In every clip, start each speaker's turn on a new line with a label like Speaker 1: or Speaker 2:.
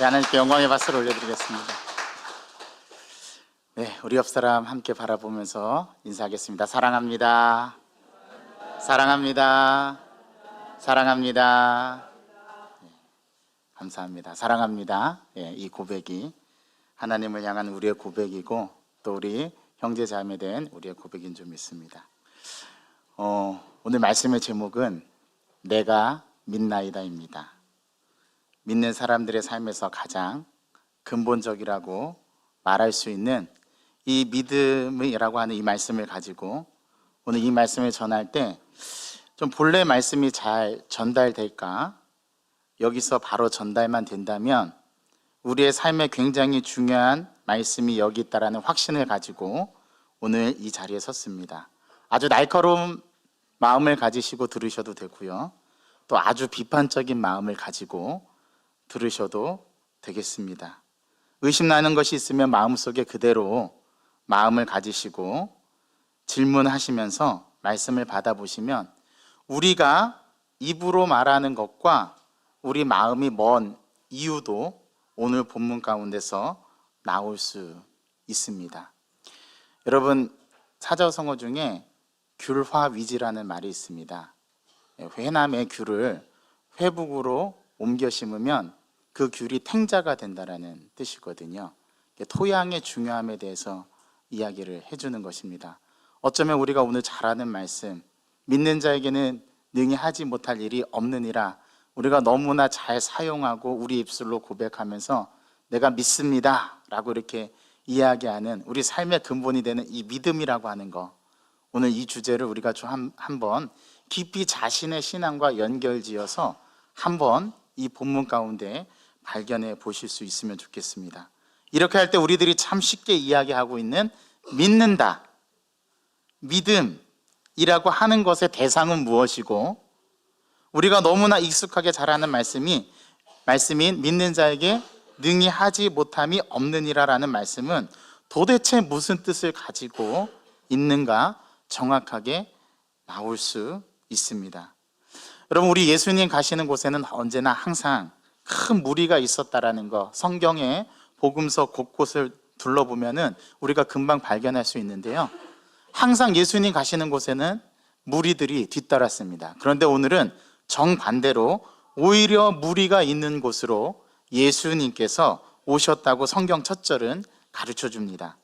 Speaker 1: 하나님께 영광의 박수를 올려드리겠습니다. 네, 우리 옆 사람 함께 바라보면서 인사하겠습니다. 사랑합니다. 사랑합니다. 사랑합니다. 네, 감사합니다. 사랑합니다. 네, 이 고백이 하나님을 향한 우리의 고백이고 또 우리 형제 자매 된 우리의 고백인 줄 믿습니다. 오늘 말씀의 제목은 내가 믿나이다입니다. 믿는 사람들의 삶에서 가장 근본적이라고 말할 수 있는 이 믿음이라고 하는 이 말씀을 가지고 오늘 이 말씀을 전할 때 좀 본래 말씀이 잘 전달될까? 여기서 바로 전달만 된다면 우리의 삶에 굉장히 중요한 말씀이 여기 있다라는 확신을 가지고 오늘 이 자리에 섰습니다. 아주 날카로운 마음을 가지시고 들으셔도 되고요, 또 아주 비판적인 마음을 가지고 들으셔도 되겠습니다. 의심나는 것이 있으면 마음속에 그대로 마음을 가지시고 질문하시면서 말씀을 받아보시면 우리가 입으로 말하는 것과 우리 마음이 먼 이유도 오늘 본문 가운데서 나올 수 있습니다. 여러분, 사자성어 중에 귤화위지라는 말이 있습니다. 회남의 귤을 회북으로 옮겨 심으면 그 귤이 탱자가 된다는 뜻이거든요. 토양의 중요함에 대해서 이야기를 해주는 것입니다. 어쩌면 우리가 오늘 잘 아는 말씀, 믿는 자에게는 능히 하지 못할 일이 없느니라, 우리가 너무나 잘 사용하고 우리 입술로 고백하면서 내가 믿습니다 라고 이렇게 이야기하는 우리 삶의 근본이 되는 이 믿음이라고 하는 거, 오늘 이 주제를 우리가 좀 한번 깊이 자신의 신앙과 연결지어서 한번 이 본문 가운데 발견해 보실 수 있으면 좋겠습니다. 이렇게 할 때 우리들이 참 쉽게 이야기하고 있는 믿는다, 믿음이라고 하는 것의 대상은 무엇이고, 우리가 너무나 익숙하게 잘 아는 말씀인 믿는 자에게 능히 하지 못함이 없느니라 라는 말씀은 도대체 무슨 뜻을 가지고 있는가 정확하게 나올 수 있습니다. 여러분, 우리 예수님 가시는 곳에는 언제나 항상 큰 무리가 있었다라는 거, 성경의 복음서 곳곳을 둘러보면은 우리가 금방 발견할 수 있는데요, 항상 예수님 가시는 곳에는 무리들이 뒤따랐습니다. 그런데 오늘은 정반대로 오히려 무리가 있는 곳으로 예수님께서 오셨다고 성경 첫 절은 가르쳐 줍니다.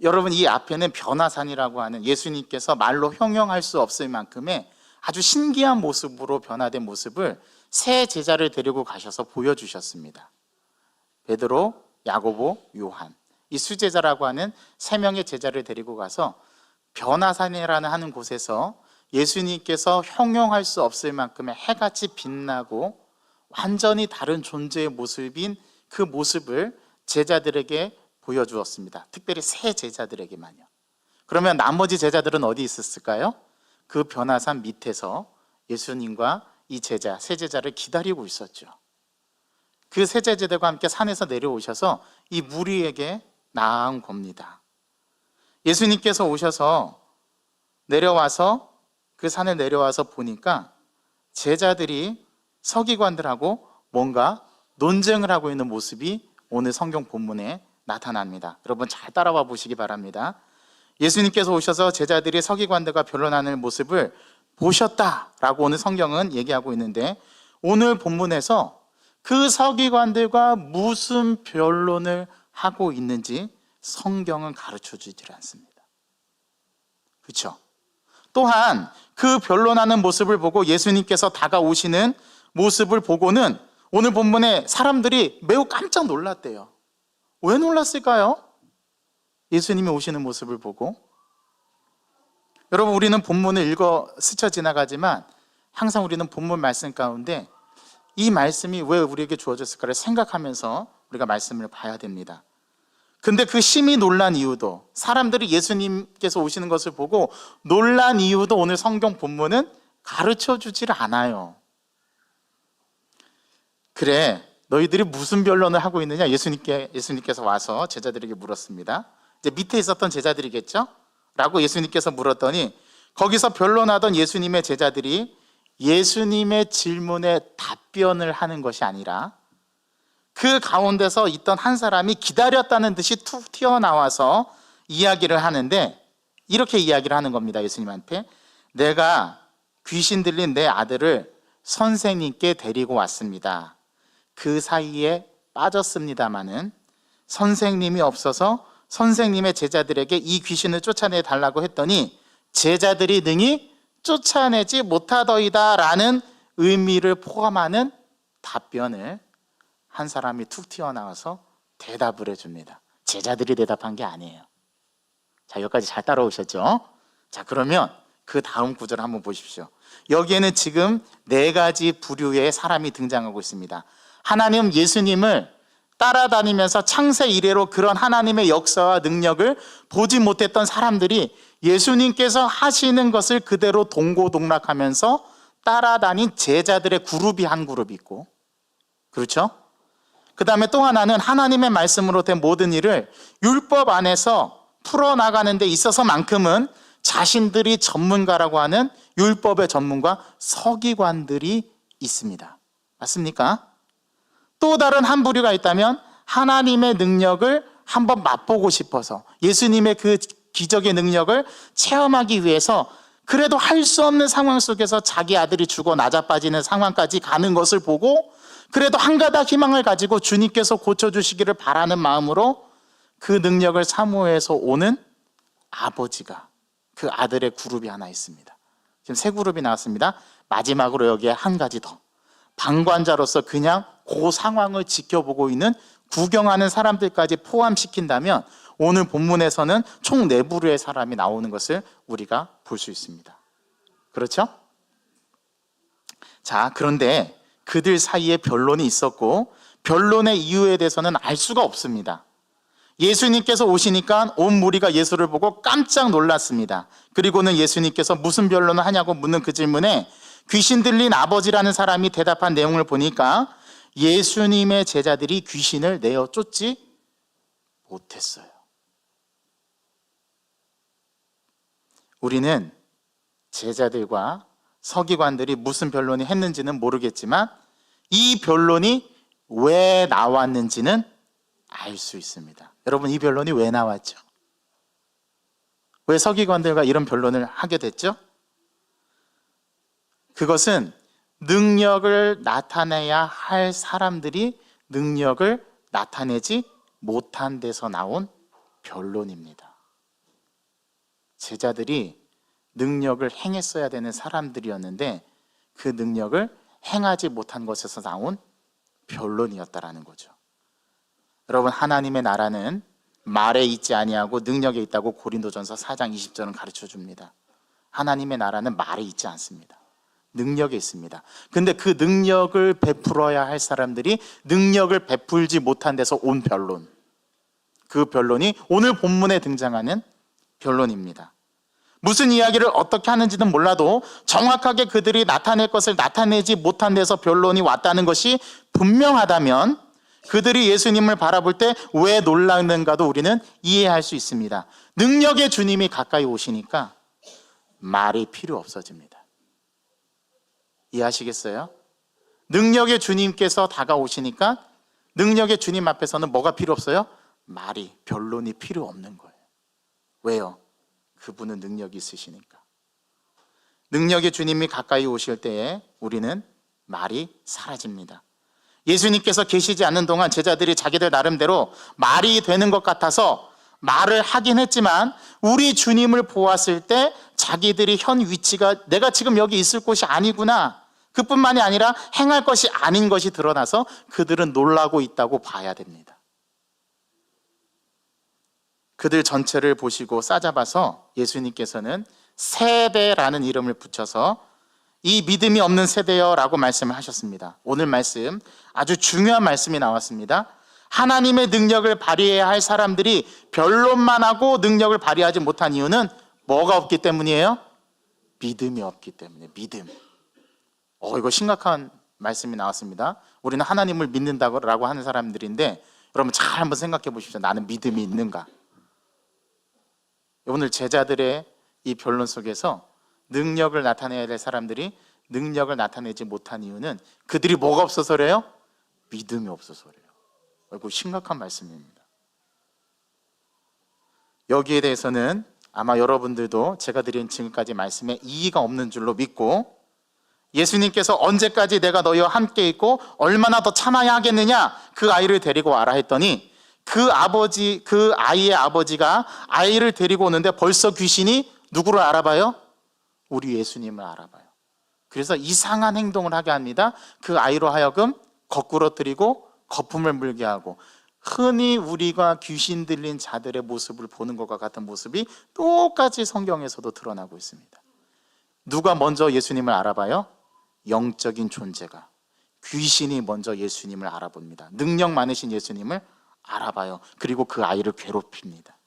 Speaker 1: 여러분, 이 앞에는 변화산이라고 하는 예수님께서 말로 형용할 수 없을 만큼의 아주 신기한 모습으로 변화된 모습을 세 제자를 데리고 가셔서 보여주셨습니다. 베드로, 야고보, 요한, 이 수제자라고 하는 세 명의 제자를 데리고 가서 변화산이라는 하는 곳에서 예수님께서 형용할 수 없을 만큼의 해같이 빛나고 완전히 다른 존재의 모습인 그 모습을 제자들에게 보여주었습니다. 특별히 세 제자들에게만요. 그러면 나머지 제자들은 어디 있었을까요? 그 변화산 밑에서 예수님과 이 제자, 세 제자를 기다리고 있었죠. 그 세 제자들과 함께 산에서 내려오셔서 이 무리에게 나아온 겁니다. 예수님께서 오셔서 내려와서 그 산에 내려와서 보니까 제자들이 서기관들하고 뭔가 논쟁을 하고 있는 모습이 오늘 성경 본문에 나타납니다. 여러분, 잘 따라와 보시기 바랍니다. 예수님께서 오셔서 제자들이 서기관들과 변론하는 모습을 보셨다라고 오늘 성경은 얘기하고 있는데, 오늘 본문에서 그 서기관들과 무슨 변론을 하고 있는지 성경은 가르쳐 주질 않습니다. 그렇죠? 또한 그 변론하는 모습을 보고 예수님께서 다가오시는 모습을 보고는 오늘 본문에 사람들이 매우 깜짝 놀랐대요. 왜 놀랐을까요? 예수님이 오시는 모습을 보고. 여러분, 우리는 본문을 읽어 스쳐 지나가지만 항상 우리는 본문 말씀 가운데 이 말씀이 왜 우리에게 주어졌을까를 생각하면서 우리가 말씀을 봐야 됩니다. 근데 그 심히 놀란 이유도, 사람들이 예수님께서 오시는 것을 보고 놀란 이유도 오늘 성경 본문은 가르쳐 주질 않아요. 그래, 너희들이 무슨 변론을 하고 있느냐? 예수님께서 와서 제자들에게 물었습니다. 이제 밑에 있었던 제자들이겠죠? 라고 예수님께서 물었더니 거기서 변론하던 예수님의 제자들이 예수님의 질문에 답변을 하는 것이 아니라 그 가운데서 있던 한 사람이 기다렸다는 듯이 툭 튀어나와서 이야기를 하는데 이렇게 이야기를 하는 겁니다. 예수님한테 내가 귀신 들린 내 아들을 선생님께 데리고 왔습니다. 그 사이에 빠졌습니다마는 선생님이 없어서 선생님의 제자들에게 이 귀신을 쫓아내 달라고 했더니 제자들이 능히 쫓아내지 못하더이다 라는 의미를 포함하는 답변을 한 사람이 툭 튀어나와서 대답을 해줍니다. 제자들이 대답한 게 아니에요. 자, 여기까지 잘 따라오셨죠? 자, 그러면 그 다음 구절 한번 보십시오. 여기에는 지금 네 가지 부류의 사람이 등장하고 있습니다. 하나님 예수님을 따라다니면서 창세 이래로 그런 하나님의 역사와 능력을 보지 못했던 사람들이 예수님께서 하시는 것을 그대로 동고동락하면서 따라다닌 제자들의 그룹이 한 그룹 있고, 그렇죠? 그 다음에 또 하나는 하나님의 말씀으로 된 모든 일을 율법 안에서 풀어나가는 데 있어서만큼은 자신들이 전문가라고 하는 율법의 전문가 서기관들이 있습니다. 맞습니까? 또 다른 한 부류가 있다면 하나님의 능력을 한번 맛보고 싶어서 예수님의 그 기적의 능력을 체험하기 위해서 그래도 할 수 없는 상황 속에서 자기 아들이 죽어 나자빠지는 상황까지 가는 것을 보고 그래도 한 가닥 희망을 가지고 주님께서 고쳐주시기를 바라는 마음으로 그 능력을 사모해서 오는 아버지가 그 아들의 그룹이 하나 있습니다. 지금 세 그룹이 나왔습니다. 마지막으로 여기에 한 가지 더, 방관자로서 그냥 그 상황을 지켜보고 있는 구경하는 사람들까지 포함시킨다면 오늘 본문에서는 총 4부류의 사람이 나오는 것을 우리가 볼 수 있습니다. 그렇죠? 자, 그런데 그들 사이에 변론이 있었고 변론의 이유에 대해서는 알 수가 없습니다. 예수님께서 오시니까 온 무리가 예수를 보고 깜짝 놀랐습니다. 그리고는 예수님께서 무슨 변론을 하냐고 묻는 그 질문에 귀신 들린 아버지라는 사람이 대답한 내용을 보니까 예수님의 제자들이 귀신을 내어 쫓지 못했어요. 우리는 제자들과 서기관들이 무슨 변론이 했는지는 모르겠지만 이 변론이 왜 나왔는지는 알 수 있습니다. 여러분, 이 변론이 왜 나왔죠? 왜 서기관들과 이런 변론을 하게 됐죠? 그것은 능력을 나타내야 할 사람들이 능력을 나타내지 못한 데서 나온 변론입니다. 제자들이 능력을 행했어야 되는 사람들이었는데 그 능력을 행하지 못한 것에서 나온 변론이었다라는 거죠. 여러분, 하나님의 나라는 말에 있지 아니하고 능력에 있다고 고린도전서 4장 20절은 가르쳐 줍니다. 하나님의 나라는 말에 있지 않습니다. 능력에 있습니다. 근데 그 능력을 베풀어야 할 사람들이 능력을 베풀지 못한 데서 온 변론, 그 변론이 오늘 본문에 등장하는 변론입니다. 무슨 이야기를 어떻게 하는지는 몰라도 정확하게 그들이 나타낼 것을 나타내지 못한 데서 변론이 왔다는 것이 분명하다면 그들이 예수님을 바라볼 때 왜 놀랐는가도 우리는 이해할 수 있습니다. 능력의 주님이 가까이 오시니까 말이 필요 없어집니다. 이해하시겠어요? 능력의 주님께서 다가오시니까 능력의 주님 앞에서는 뭐가 필요 없어요? 말이, 변론이 필요 없는 거예요. 왜요? 그분은 능력이 있으시니까. 능력의 주님이 가까이 오실 때에 우리는 말이 사라집니다. 예수님께서 계시지 않는 동안 제자들이 자기들 나름대로 말이 되는 것 같아서 말을 하긴 했지만 우리 주님을 보았을 때 자기들이 현 위치가 내가 지금 여기 있을 곳이 아니구나, 그뿐만이 아니라 행할 것이 아닌 것이 드러나서 그들은 놀라고 있다고 봐야 됩니다. 그들 전체를 보시고 싸잡아서 예수님께서는 세대라는 이름을 붙여서 이 믿음이 없는 세대여 라고 말씀을 하셨습니다. 오늘 말씀 아주 중요한 말씀이 나왔습니다. 하나님의 능력을 발휘해야 할 사람들이 변론만 하고 능력을 발휘하지 못한 이유는 뭐가 없기 때문이에요? 믿음이 없기 때문에. 믿음. 이거 심각한 말씀이 나왔습니다. 우리는 하나님을 믿는다고 하는 사람들인데 여러분 잘 한번 생각해 보십시오. 나는 믿음이 있는가? 오늘 제자들의 이 변론 속에서 능력을 나타내야 될 사람들이 능력을 나타내지 못한 이유는 그들이 뭐가 없어서 그래요? 믿음이 없어서 그래요. 이거 심각한 말씀입니다. 여기에 대해서는 아마 여러분들도 제가 드린 지금까지 말씀에 이의가 없는 줄로 믿고, 예수님께서 언제까지 내가 너희와 함께 있고 얼마나 더 참아야 하겠느냐, 그 아이를 데리고 와라 했더니 그 아이의 아버지가 아이를 데리고 오는데 벌써 귀신이 누구를 알아봐요? 우리 예수님을 알아봐요. 그래서 이상한 행동을 하게 합니다. 그 아이로 하여금 거꾸러뜨리고 거품을 물게 하고, 흔히 우리가 귀신 들린 자들의 모습을 보는 것과 같은 모습이 똑같이 성경에서도 드러나고 있습니다. 누가 먼저 예수님을 알아봐요? 영적인 존재가, 귀신이 먼저 예수님을 알아봅니다. 능력 많으신 예수님을 알아봐요. 그리고 그 아이를 괴롭힙니다.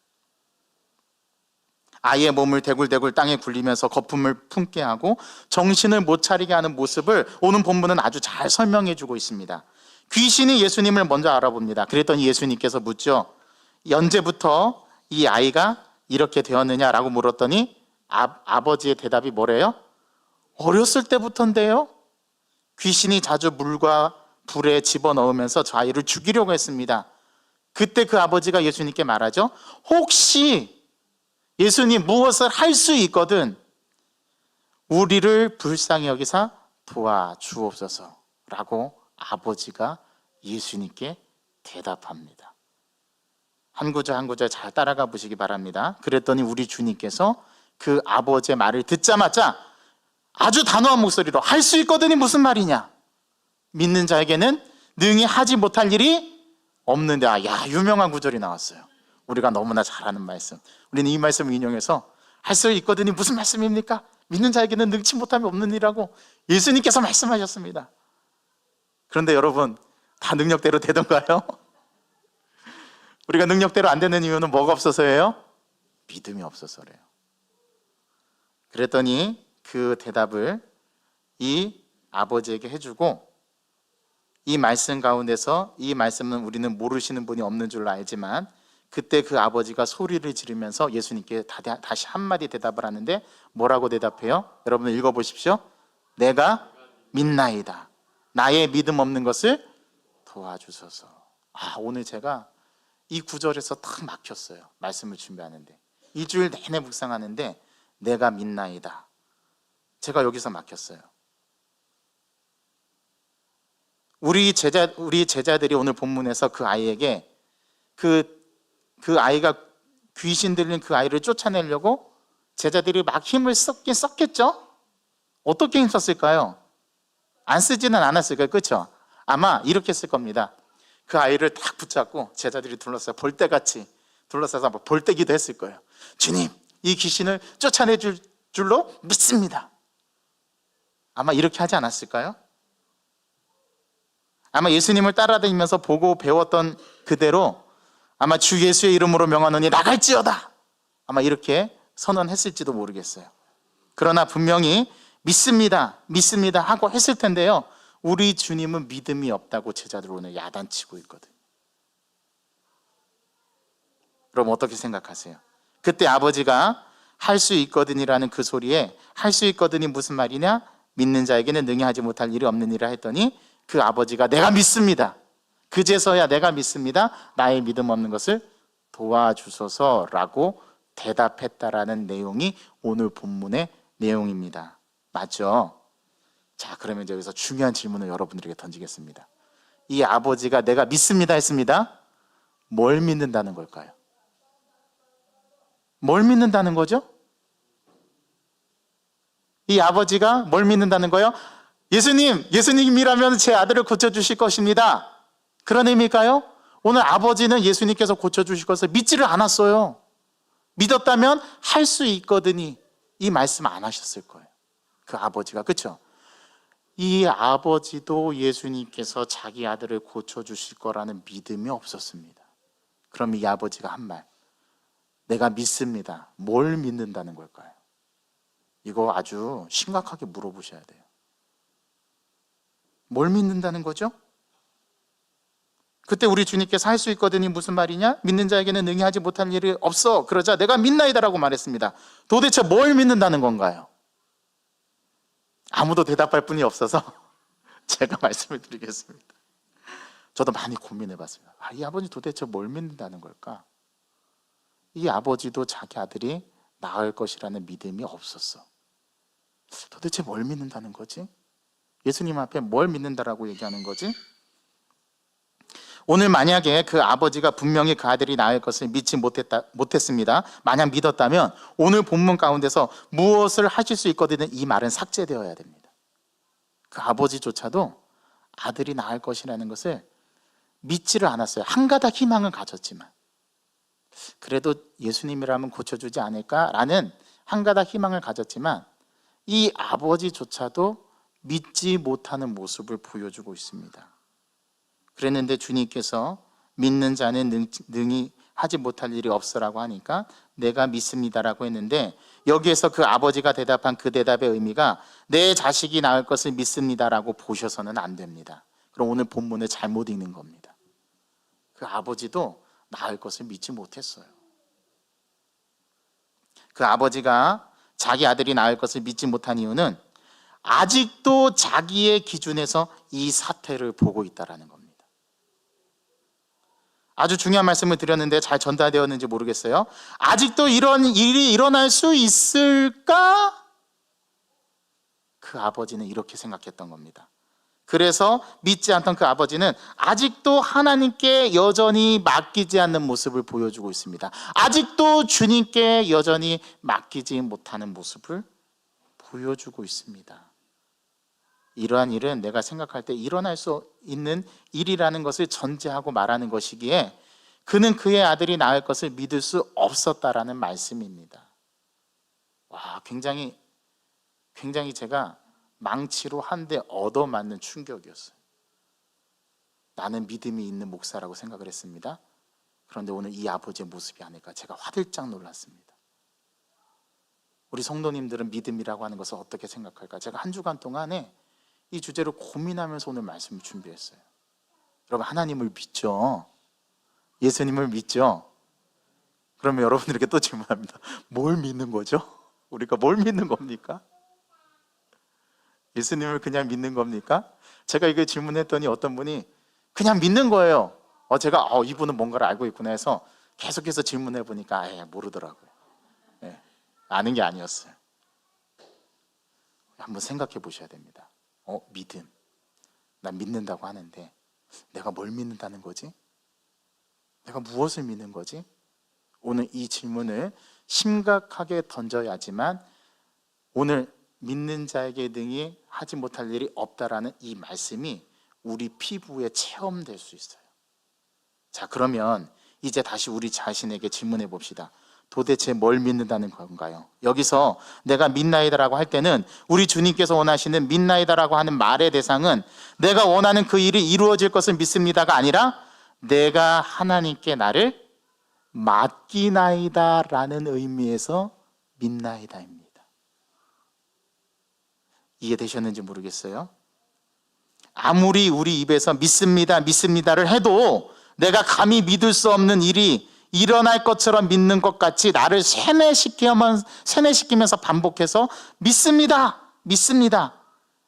Speaker 1: 아이의 몸을 대굴대굴 땅에 굴리면서 거품을 품게 하고 정신을 못 차리게 하는 모습을 오늘 본문은 아주 잘 설명해 주고 있습니다. 귀신이 예수님을 먼저 알아봅니다. 그랬더니 예수님께서 묻죠. 언제부터 이 아이가 이렇게 되었느냐라고 물었더니 아버지의 대답이 뭐래요? 어렸을 때부터인데요. 귀신이 자주 물과 불에 집어넣으면서 저 아이를 죽이려고 했습니다. 그때 그 아버지가 예수님께 말하죠. 혹시 예수님 무엇을 할 수 있거든 우리를 불쌍히 여기사 도와주옵소서라고 아버지가 예수님께 대답합니다. 한 구절 한 구절 잘 따라가 보시기 바랍니다. 그랬더니 우리 주님께서 그 아버지의 말을 듣자마자 아주 단호한 목소리로 할 수 있거든이 무슨 말이냐, 믿는 자에게는 능히 하지 못할 일이 없는데. 유명한 구절이 나왔어요. 우리가 너무나 잘 아는 말씀. 우리는 이 말씀을 인용해서 할 수 있거든이 무슨 말씀입니까? 믿는 자에게는 능치 못함이 없는 일이라고 예수님께서 말씀하셨습니다. 그런데 여러분, 다 능력대로 되던가요? 우리가 능력대로 안 되는 이유는 뭐가 없어서예요? 믿음이 없어서래요. 그랬더니 그 대답을 이 아버지에게 해주고, 이 말씀 가운데서, 이 말씀은 우리는 모르시는 분이 없는 줄로 알지만 그때 그 아버지가 소리를 지르면서 예수님께 다시 한마디 대답을 하는데 뭐라고 대답해요? 여러분 읽어보십시오. 내가 믿나이다. 나의 믿음 없는 것을 도와주소서. 오늘 제가 이 구절에서 딱 막혔어요. 말씀을 준비하는데 일주일 내내 묵상하는데 내가 믿나이다, 제가 여기서 막혔어요. 우리 제자들이 오늘 본문에서 그 아이에게 그 아이가 귀신 들린 그 아이를 쫓아내려고 제자들이 막 힘을 썼긴 썼겠죠? 어떻게 힘썼을까요? 안 쓰지는 않았을까요? 그렇죠? 아마 이렇게 했을 겁니다. 그 아이를 딱 붙잡고 제자들이 둘러싸서 볼때같이 둘러싸서 볼때기도 했을 거예요. 주님, 이 귀신을 쫓아내 줄 줄로 믿습니다. 아마 이렇게 하지 않았을까요? 아마 예수님을 따라다니면서 보고 배웠던 그대로 아마 주 예수의 이름으로 명하노니 나갈지어다, 아마 이렇게 선언했을지도 모르겠어요. 그러나 분명히 믿습니다 하고 했을 텐데요, 우리 주님은 믿음이 없다고 제자들 오늘 야단치고 있거든요. 그럼 어떻게 생각하세요? 그때 아버지가 할 수 있거든이라는 그 소리에 할 수 있거든이 무슨 말이냐? 믿는 자에게는 능히 하지 못할 일이 없는 일이라 했더니 그 아버지가 내가 믿습니다, 그제서야 내가 믿습니다, 나의 믿음 없는 것을 도와주소서라고 대답했다라는 내용이 오늘 본문의 내용입니다. 맞죠? 자, 그러면 이제 여기서 중요한 질문을 여러분들에게 던지겠습니다. 이 아버지가 내가 믿습니다 했습니다. 뭘 믿는다는 걸까요? 뭘 믿는다는 거죠? 이 아버지가 뭘 믿는다는 거예요? 예수님이라면 제 아들을 고쳐주실 것입니다, 그런 의미일까요? 오늘 아버지는 예수님께서 고쳐주실 것을 믿지를 않았어요. 믿었다면 할 수 있거든이 이 말씀 안 하셨을 거예요, 그 아버지가. 그렇죠? 이 아버지도 예수님께서 자기 아들을 고쳐주실 거라는 믿음이 없었습니다. 그럼 이 아버지가 한 말, 내가 믿습니다, 뭘 믿는다는 걸까요? 이거 아주 심각하게 물어보셔야 돼요. 뭘 믿는다는 거죠? 그때 우리 주님께서 할 수 있거든이 무슨 말이냐? 믿는 자에게는 능히 하지 못할 일이 없어. 그러자 내가 믿나이다라고 말했습니다. 도대체 뭘 믿는다는 건가요? 아무도 대답할 분이 없어서 제가 말씀을 드리겠습니다. 저도 많이 고민해봤습니다. 이 아버지 도대체 뭘 믿는다는 걸까? 이 아버지도 자기 아들이 나을 것이라는 믿음이 없었어. 도대체 뭘 믿는다는 거지? 예수님 앞에 뭘 믿는다라고 얘기하는 거지? 오늘 만약에 그 아버지가 분명히 그 아들이 나을 것을 믿지 못했습니다. 만약 믿었다면 오늘 본문 가운데서 무엇을 하실 수 있거든요. 이 말은 삭제되어야 됩니다. 그 아버지조차도 아들이 나을 것이라는 것을 믿지를 않았어요. 한 가닥 희망을 가졌지만, 그래도 예수님이라면 고쳐주지 않을까라는 한 가닥 희망을 가졌지만, 이 아버지조차도 믿지 못하는 모습을 보여주고 있습니다. 그랬는데 주님께서 믿는 자는 능히 하지 못할 일이 없으라고 하니까 내가 믿습니다라고 했는데, 여기에서 그 아버지가 대답한 그 대답의 의미가 내 자식이 낳을 것을 믿습니다라고 보셔서는 안 됩니다. 그럼 오늘 본문을 잘못 읽는 겁니다. 그 아버지도 낳을 것을 믿지 못했어요. 그 아버지가 자기 아들이 낳을 것을 믿지 못한 이유는 아직도 자기의 기준에서 이 사태를 보고 있다는 겁니다. 아주 중요한 말씀을 드렸는데 잘 전달되었는지 모르겠어요. 아직도 이런 일이 일어날 수 있을까? 그 아버지는 이렇게 생각했던 겁니다. 그래서 믿지 않던 그 아버지는 아직도 하나님께 여전히 맡기지 않는 모습을 보여주고 있습니다. 아직도 주님께 여전히 맡기지 못하는 모습을 보여주고 있습니다. 이러한 일은 내가 생각할 때 일어날 수 있는 일이라는 것을 전제하고 말하는 것이기에 그는 그의 아들이 낳을 것을 믿을 수 없었다라는 말씀입니다. 굉장히 제가 망치로 한 대 얻어맞는 충격이었어요. 나는 믿음이 있는 목사라고 생각을 했습니다. 그런데 오늘 이 아버지의 모습이 아닐까, 제가 화들짝 놀랐습니다. 우리 성도님들은 믿음이라고 하는 것을 어떻게 생각할까? 제가 한 주간 동안에 이 주제로 고민하면서 오늘 말씀을 준비했어요. 여러분, 하나님을 믿죠? 예수님을 믿죠? 그러면 여러분들에게 또 질문합니다. 뭘 믿는 거죠? 우리가 뭘 믿는 겁니까? 예수님을 그냥 믿는 겁니까? 제가 이거 질문했더니 어떤 분이 그냥 믿는 거예요. 제가 이분은 뭔가를 알고 있구나 해서 계속해서 질문해 보니까 모르더라고요. 아는 게 아니었어요. 한번 생각해 보셔야 됩니다. 믿음. 난 믿는다고 하는데 내가 뭘 믿는다는 거지? 내가 무엇을 믿는 거지? 오늘 이 질문을 심각하게 던져야지만 오늘 믿는 자에게 능히 하지 못할 일이 없다라는 이 말씀이 우리 피부에 체험될 수 있어요. 자, 그러면 이제 다시 우리 자신에게 질문해 봅시다. 도대체 뭘 믿는다는 건가요? 여기서 내가 믿나이다라고 할 때는 우리 주님께서 원하시는 믿나이다라고 하는 말의 대상은 내가 원하는 그 일이 이루어질 것을 믿습니다가 아니라 내가 하나님께 나를 맡기나이다라는 의미에서 믿나이다입니다. 이해되셨는지 모르겠어요. 아무리 우리 입에서 믿습니다를 해도 내가 감히 믿을 수 없는 일이 일어날 것처럼 믿는 것 같이 나를 세뇌시키면서 반복해서 믿습니다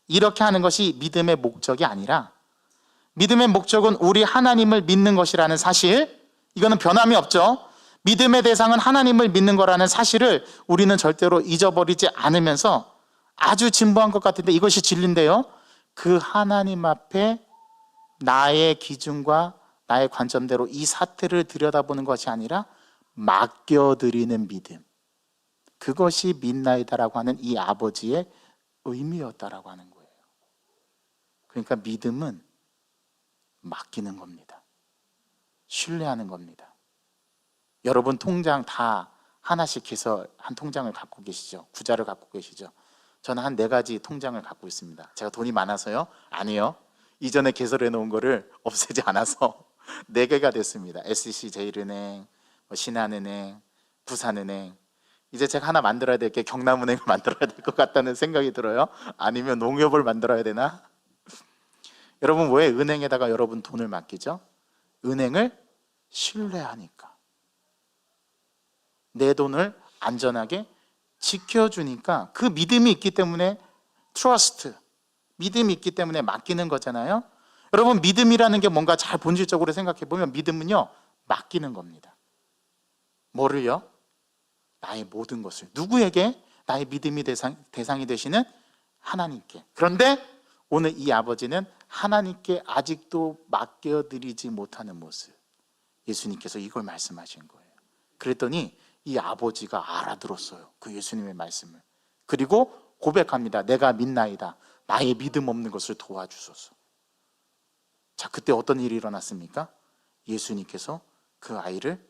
Speaker 1: 이렇게 하는 것이 믿음의 목적이 아니라, 믿음의 목적은 우리 하나님을 믿는 것이라는 사실, 이거는 변함이 없죠. 믿음의 대상은 하나님을 믿는 거라는 사실을 우리는 절대로 잊어버리지 않으면서, 아주 진부한 것 같은데 이것이 진리인데요, 그 하나님 앞에 나의 기준과 나의 관점대로 이 사태를 들여다보는 것이 아니라 맡겨드리는 믿음, 그것이 믿나이다라고 하는 이 아버지의 의미였다라고 하는 거예요. 그러니까 믿음은 맡기는 겁니다. 신뢰하는 겁니다. 여러분 통장 다 하나씩 해서 한 통장을 갖고 계시죠? 구자를 갖고 계시죠? 저는 한 4가지 통장을 갖고 있습니다. 제가 돈이 많아서요? 아니요. 이전에 개설해 놓은 거를 없애지 않아서 4개가 됐습니다. SC제일은행, 신한은행, 부산은행. 이제 제가 하나 만들어야 될 게 경남은행을 만들어야 될 것 같다는 생각이 들어요. 아니면 농협을 만들어야 되나? 여러분, 왜 은행에다가 여러분 돈을 맡기죠? 은행을 신뢰하니까. 내 돈을 안전하게 지켜주니까, 그 믿음이 있기 때문에 트러스트, 믿음이 있기 때문에 맡기는 거잖아요. 여러분, 믿음이라는 게 뭔가 잘 본질적으로 생각해 보면 믿음은요, 맡기는 겁니다. 뭐를요? 나의 모든 것을. 누구에게? 나의 믿음이 대상이 되시는 하나님께. 그런데 오늘 이 아버지는 하나님께 아직도 맡겨드리지 못하는 모습, 예수님께서 이걸 말씀하신 거예요. 그랬더니 이 아버지가 알아들었어요, 그 예수님의 말씀을. 그리고 고백합니다. 내가 믿나이다. 나의 믿음 없는 것을 도와주소서. 자, 그때 어떤 일이 일어났습니까? 예수님께서 그 아이를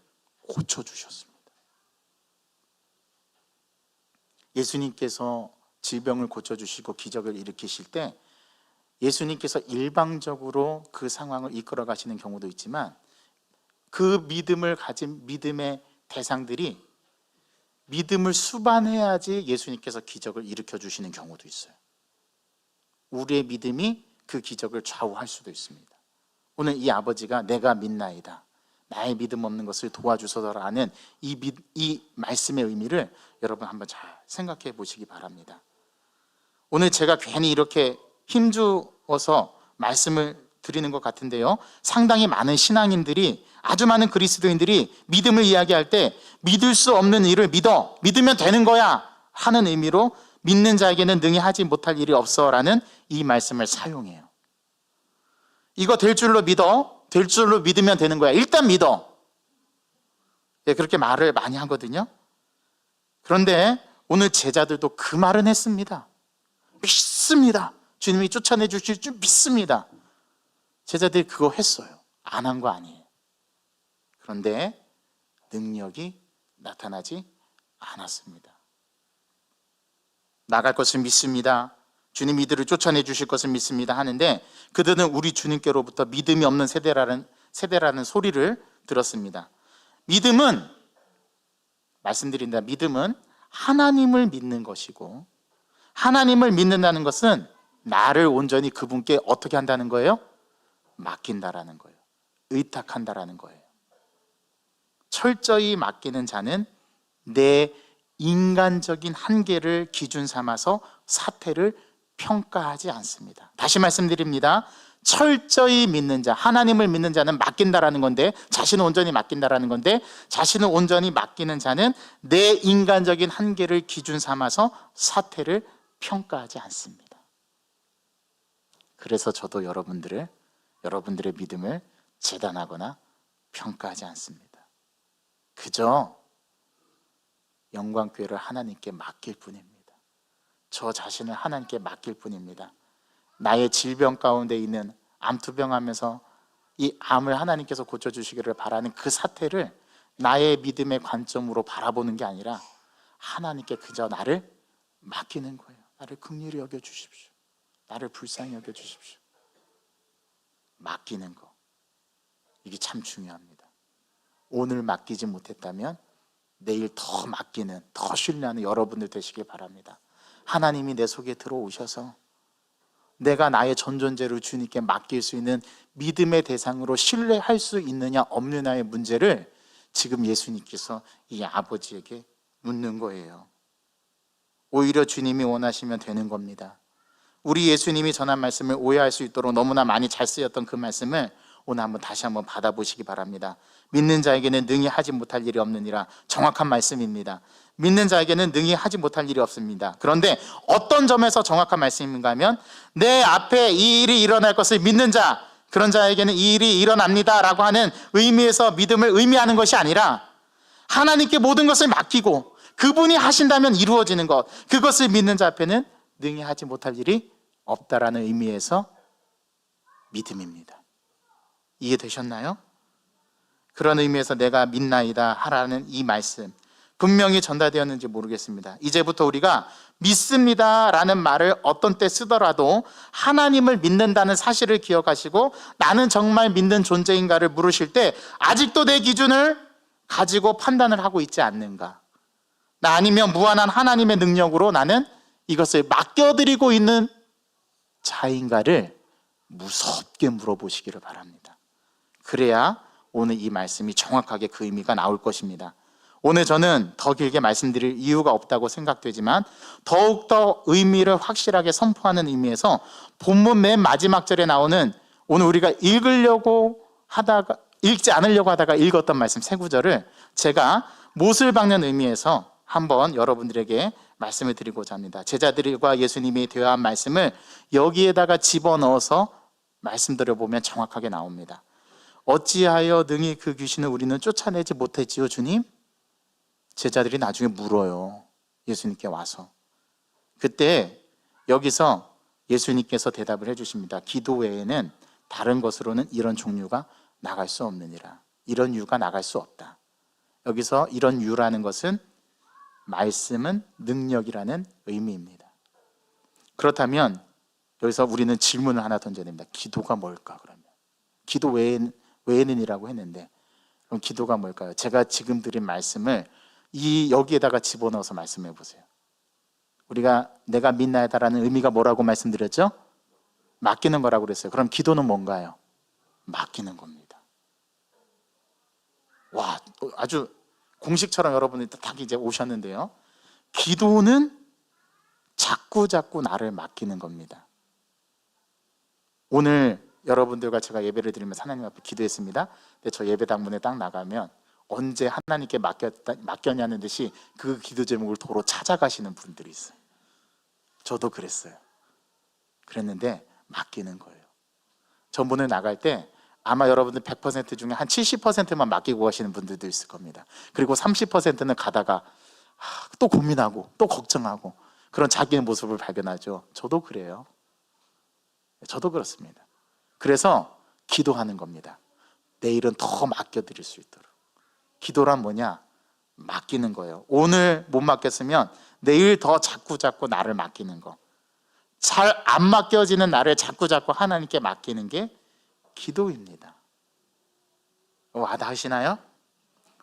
Speaker 1: 고쳐주셨습니다. 예수님께서 질병을 고쳐주시고 기적을 일으키실 때 예수님께서 일방적으로 그 상황을 이끌어 가시는 경우도 있지만, 그 믿음을 가진 믿음의 대상들이 믿음을 수반해야지 예수님께서 기적을 일으켜 주시는 경우도 있어요. 우리의 믿음이 그 기적을 좌우할 수도 있습니다. 오늘 이 아버지가 내가 믿나이다, 나의 믿음 없는 것을 도와주소서라는 이 말씀의 의미를 여러분 한번 잘 생각해 보시기 바랍니다. 오늘 제가 괜히 이렇게 힘주어서 말씀을 드리는 것 같은데요, 상당히 많은 신앙인들이, 아주 많은 그리스도인들이 믿음을 이야기할 때 믿을 수 없는 일을 믿으면 되는 거야 하는 의미로 믿는 자에게는 능히 하지 못할 일이 없어라는 이 말씀을 사용해요. 이거 될 줄로 믿으면 되는 거야, 일단 믿어. 예, 그렇게 말을 많이 하거든요. 그런데 오늘 제자들도 그 말은 했습니다. 믿습니다. 주님이 쫓아내 주실 줄 믿습니다. 제자들이 그거 했어요. 안 한 거 아니에요. 그런데 능력이 나타나지 않았습니다. 나갈 것을 믿습니다. 주님이 이들을 쫓아내 주실 것을 믿습니다 하는데, 그들은 우리 주님께로부터 믿음이 없는 세대라는 소리를 들었습니다. 믿음은 하나님을 믿는 것이고, 하나님을 믿는다는 것은 나를 온전히 그분께 어떻게 한다는 거예요? 맡긴다라는 거예요. 의탁한다라는 거예요. 철저히 맡기는 자는 내 인간적인 한계를 기준 삼아서 사태를 평가하지 않습니다. 다시 말씀드립니다. 철저히 믿는 자, 하나님을 믿는 자는 맡긴다라는 건데, 자신을 온전히 맡긴다라는 건데, 자신을 온전히 맡기는 자는 내 인간적인 한계를 기준 삼아서 사태를 평가하지 않습니다. 그래서 저도 여러분들의 믿음을 재단하거나 평가하지 않습니다. 그저 영광교회를 하나님께 맡길 뿐입니다. 저 자신을 하나님께 맡길 뿐입니다. 나의 질병 가운데 있는 암투병하면서 이 암을 하나님께서 고쳐주시기를 바라는 그 사태를 나의 믿음의 관점으로 바라보는 게 아니라 하나님께 그저 나를 맡기는 거예요. 나를 긍휼히 여겨주십시오. 나를 불쌍히 여겨주십시오. 맡기는 거, 이게 참 중요합니다. 오늘 맡기지 못했다면 내일 더 맡기는, 더 신뢰하는 여러분들 되시길 바랍니다. 하나님이 내 속에 들어오셔서 내가 나의 전 존재를 주님께 맡길 수 있는 믿음의 대상으로 신뢰할 수 있느냐 없느냐의 문제를 지금 예수님께서 이 아버지에게 묻는 거예요. 오히려 주님이 원하시면 되는 겁니다. 우리 예수님이 전한 말씀을 오해할 수 있도록 너무나 많이 잘 쓰였던 그 말씀을 오늘 다시 한번 받아보시기 바랍니다. 믿는 자에게는 능히 하지 못할 일이 없느니라. 정확한 말씀입니다. 믿는 자에게는 능히 하지 못할 일이 없습니다. 그런데 어떤 점에서 정확한 말씀인가 하면, 내 앞에 이 일이 일어날 것을 믿는 자, 그런 자에게는 이 일이 일어납니다 라고 하는 의미에서 믿음을 의미하는 것이 아니라, 하나님께 모든 것을 맡기고 그분이 하신다면 이루어지는 것, 그것을 믿는 자 앞에는 능히 하지 못할 일이 없다라는 의미에서 믿음입니다. 이해되셨나요? 그런 의미에서 내가 믿나이다 하라는 이 말씀, 분명히 전달되었는지 모르겠습니다. 이제부터 우리가 믿습니다 라는 말을 어떤 때 쓰더라도 하나님을 믿는다는 사실을 기억하시고, 나는 정말 믿는 존재인가를 물으실 때 아직도 내 기준을 가지고 판단을 하고 있지 않는가, 나 아니면 무한한 하나님의 능력으로 나는 이것을 맡겨드리고 있는 자인가를 무섭게 물어보시기를 바랍니다. 그래야 오늘 이 말씀이 정확하게 그 의미가 나올 것입니다. 오늘 저는 더 길게 말씀드릴 이유가 없다고 생각되지만, 더욱더 의미를 확실하게 선포하는 의미에서 본문 맨 마지막 절에 나오는 오늘 우리가 읽지 않으려고 하다가 읽었던 말씀 세 구절을 제가 못을 박는 의미에서 한번 여러분들에게 말씀을 드리고자 합니다. 제자들과 예수님이 대화한 말씀을 여기에다가 집어넣어서 말씀드려보면 정확하게 나옵니다. 어찌하여 능히 그 귀신을 우리는 쫓아내지 못했지요, 주님? 제자들이 나중에 물어요, 예수님께 와서. 그때 여기서 예수님께서 대답을 해주십니다. 기도 외에는 다른 것으로는 이런 종류가 나갈 수 없느니라. 이런 유가 나갈 수 없다. 여기서 이런 유라는 것은 말씀은 능력이라는 의미입니다. 그렇다면 여기서 우리는 질문을 하나 던져야 됩니다. 기도가 뭘까? 그러면 기도 외에는이라고 했는데 그럼 기도가 뭘까요? 제가 지금 드린 말씀을 여기에다가 집어넣어서 말씀해 보세요. 우리가 내가 믿나이다라는 의미가 뭐라고 말씀드렸죠? 맡기는 거라고 그랬어요. 그럼 기도는 뭔가요? 맡기는 겁니다. 와, 아주 공식처럼 여러분이 딱 이제 오셨는데요. 기도는 자꾸 나를 맡기는 겁니다. 오늘 여러분들과 제가 예배를 드리면서 하나님 앞에 기도했습니다. 근데 저 예배 당문에 딱 나가면 언제 하나님께 맡겼냐는 듯이 그 기도 제목을 도로 찾아가시는 분들이 있어요. 저도 그랬어요. 그랬는데 맡기는 거예요. 전문을 나갈 때 아마 여러분들 100% 중에 한 70%만 맡기고 가시는 분들도 있을 겁니다. 그리고 30%는 가다가 또 고민하고 또 걱정하고 그런 자기의 모습을 발견하죠. 저도 그래요. 저도 그렇습니다. 그래서 기도하는 겁니다. 내일은 더 맡겨드릴 수 있도록. 기도란 뭐냐? 맡기는 거예요. 오늘 못 맡겼으면 내일 더 자꾸 나를 맡기는 거. 잘 안 맡겨지는 나를 자꾸 하나님께 맡기는 게 기도입니다. 와닿으시나요?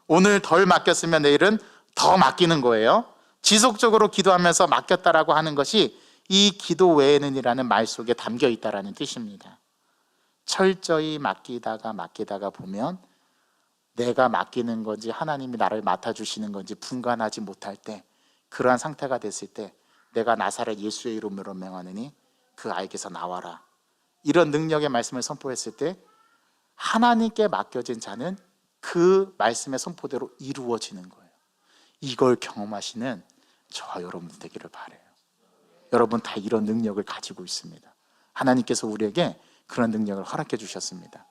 Speaker 1: 오늘 덜 맡겼으면 내일은 더 맡기는 거예요. 지속적으로 기도하면서 맡겼다라고 하는 것이 이 기도 외에는이라는 말 속에 담겨 있다라는 뜻입니다. 철저히 맡기다가 보면 내가 맡기는 건지 하나님이 나를 맡아주시는 건지 분간하지 못할 때, 그러한 상태가 됐을 때 내가 나사렛 예수의 이름으로 명하느니 그 아이에게서 나와라, 이런 능력의 말씀을 선포했을 때 하나님께 맡겨진 자는 그 말씀의 선포대로 이루어지는 거예요. 이걸 경험하시는 저와 여러분 되기를 바라요. 여러분 다 이런 능력을 가지고 있습니다. 하나님께서 우리에게 그런 능력을 허락해 주셨습니다.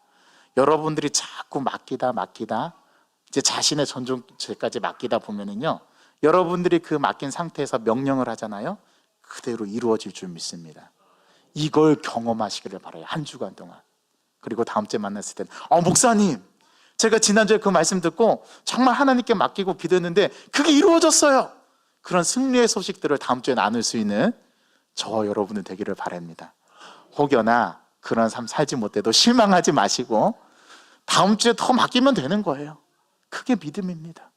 Speaker 1: 여러분들이 자꾸 맡기다 이제 자신의 전종죄까지 맡기다 보면은요, 여러분들이 그 맡긴 상태에서 명령을 하잖아요. 그대로 이루어질 줄 믿습니다. 이걸 경험하시기를 바라요. 한 주간 동안. 그리고 다음 주에 만났을 때는 목사님, 제가 지난주에 그 말씀 듣고 정말 하나님께 맡기고 기도했는데 그게 이루어졌어요. 그런 승리의 소식들을 다음 주에 나눌 수 있는 저와 여러분은 되기를 바랍니다. 혹여나 그런 삶 살지 못해도 실망하지 마시고 다음 주에 더 맡기면 되는 거예요. 그게 믿음입니다.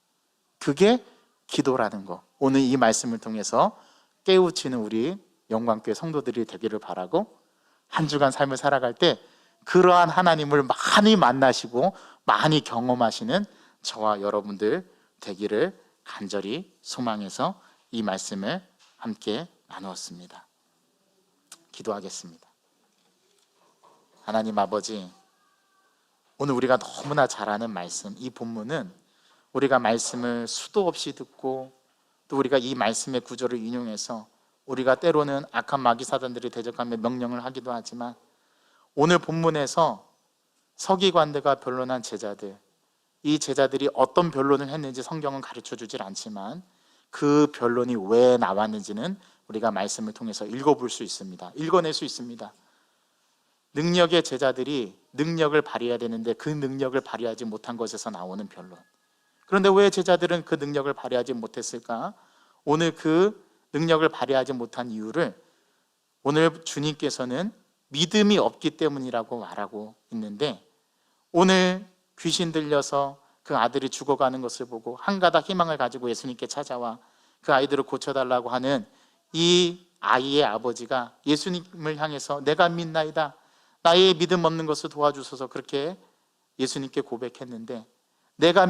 Speaker 1: 그게 기도라는 거. 오늘 이 말씀을 통해서 깨우치는 우리 영광교회 성도들이 되기를 바라고, 한 주간 삶을 살아갈 때 그러한 하나님을 많이 만나시고 많이 경험하시는 저와 여러분들 되기를 간절히 소망해서 이 말씀을 함께 나누었습니다. 기도하겠습니다. 하나님 아버지, 오늘 우리가 너무나 잘 아는 말씀, 이 본문은 우리가 말씀을 수도 없이 듣고 또 우리가 이 말씀의 구절을 인용해서 우리가 때로는 악한 마귀사단들이 대적하며 명령을 하기도 하지만, 오늘 본문에서 서기관들과 변론한 제자들, 이 제자들이 어떤 변론을 했는지 성경은 가르쳐주질 않지만 그 변론이 왜 나왔는지는 우리가 말씀을 통해서 읽어볼 수 있습니다. 읽어낼 수 있습니다. 능력의 제자들이 능력을 발휘해야 되는데 그 능력을 발휘하지 못한 것에서 나오는 변론. 그런데 왜 제자들은 그 능력을 발휘하지 못했을까? 오늘 그 능력을 발휘하지 못한 이유를 오늘 주님께서는 믿음이 없기 때문이라고 말하고 있는데, 오늘 귀신 들려서 그 아들이 죽어가는 것을 보고 한 가닥 희망을 가지고 예수님께 찾아와 그 아이들을 고쳐달라고 하는 이 아이의 아버지가 예수님을 향해서 내가 믿나이다, 나의 믿음 없는 것을 도와주소서, 그렇게 예수님께 고백했는데, 내가